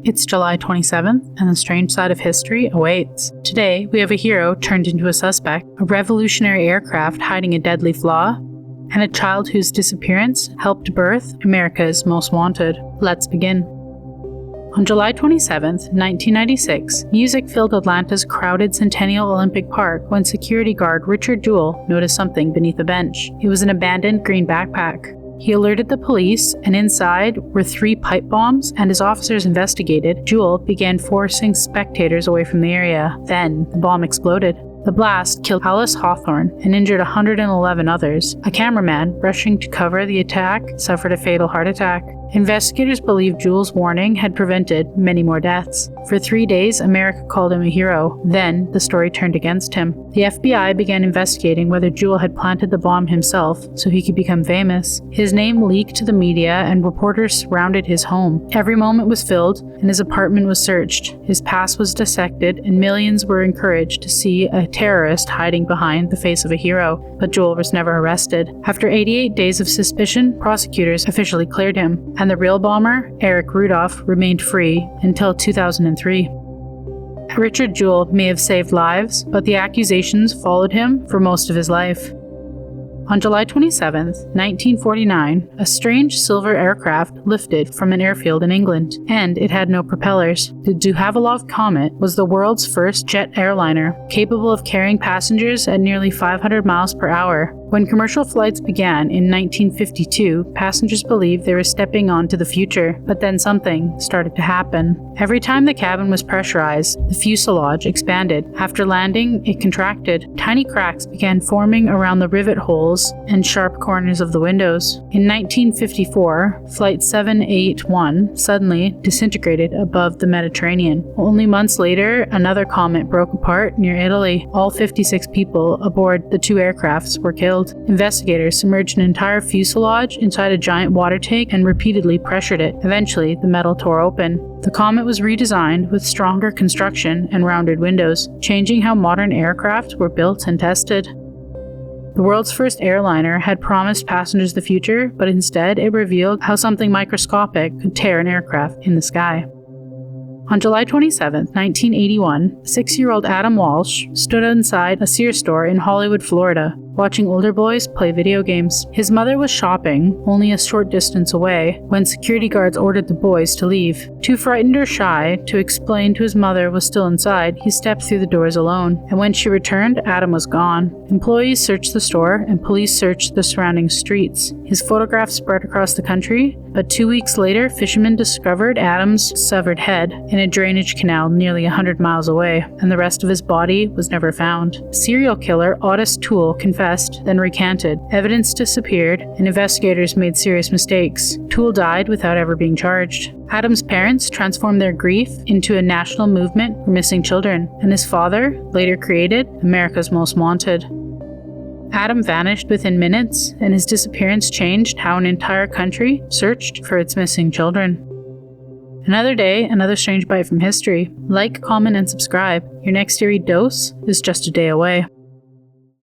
It's July 27th, and the strange side of history awaits. Today, we have a hero turned into a suspect, a revolutionary aircraft hiding a deadly flaw, and a child whose disappearance helped birth America's Most Wanted. Let's begin. On July 27, 1996, music filled Atlanta's crowded Centennial Olympic Park when security guard Richard Jewell noticed something beneath a bench. It was an abandoned green backpack. He alerted the police, and inside were 3 pipe bombs, and as officers investigated, Jewell began forcing spectators away from the area. Then, the bomb exploded. The blast killed Alice Hawthorne and injured 111 others. A cameraman, rushing to cover the attack, suffered a fatal heart attack. Investigators believe Jewell's warning had prevented many more deaths. For 3 days, America called him a hero. Then, the story turned against him. The FBI began investigating whether Jewell had planted the bomb himself so he could become famous. His name leaked to the media, and reporters surrounded his home. Every moment was filled, and his apartment was searched. His past was dissected, and millions were encouraged to see a terrorist hiding behind the face of a hero. But Jewell was never arrested. After 88 days of suspicion, prosecutors officially cleared him, and the real bomber, Eric Rudolph, remained free until 2003. Richard Jewell may have saved lives, but the accusations followed him for most of his life. On July 27, 1949, a strange silver aircraft lifted from an airfield in England, and it had no propellers. The de Havilland Comet was the world's first jet airliner, capable of carrying passengers at nearly 500 miles per hour. When commercial flights began in 1952, passengers believed they were stepping onto the future, but then something started to happen. Every time the cabin was pressurized, the fuselage expanded. After landing, it contracted. Tiny cracks began forming around the rivet holes and sharp corners of the windows. In 1954, Flight 781 suddenly disintegrated above the Mediterranean. Only months later, another comet broke apart near Italy. All 56 people aboard the 2 aircrafts were killed. Investigators submerged an entire fuselage inside a giant water tank and repeatedly pressured it. Eventually, the metal tore open. The Comet was redesigned with stronger construction and rounded windows, changing how modern aircraft were built and tested. The world's first airliner had promised passengers the future, but instead it revealed how something microscopic could tear an aircraft in the sky. On July 27, 1981, 6-year-old Adam Walsh stood inside a Sears store in Hollywood, Florida, watching older boys play video games. His mother was shopping only a short distance away when security guards ordered the boys to leave. Too frightened or shy to explain to his mother was still inside, he stepped through the doors alone, and when she returned, Adam was gone. Employees searched the store, and police searched the surrounding streets. His photograph spread across the country, but 2 weeks later, fishermen discovered Adam's severed head in a drainage canal nearly 100 miles away, and the rest of his body was never found. Serial killer Otis Toole confessed, then recanted. Evidence disappeared, and investigators made serious mistakes. Toole died without ever being charged. Adam's parents transformed their grief into a national movement for missing children, and his father later created America's Most Wanted. Adam vanished within minutes, and his disappearance changed how an entire country searched for its missing children. Another day, another strange bite from history. Like, comment, and subscribe. Your next Eerie dose is just a day away.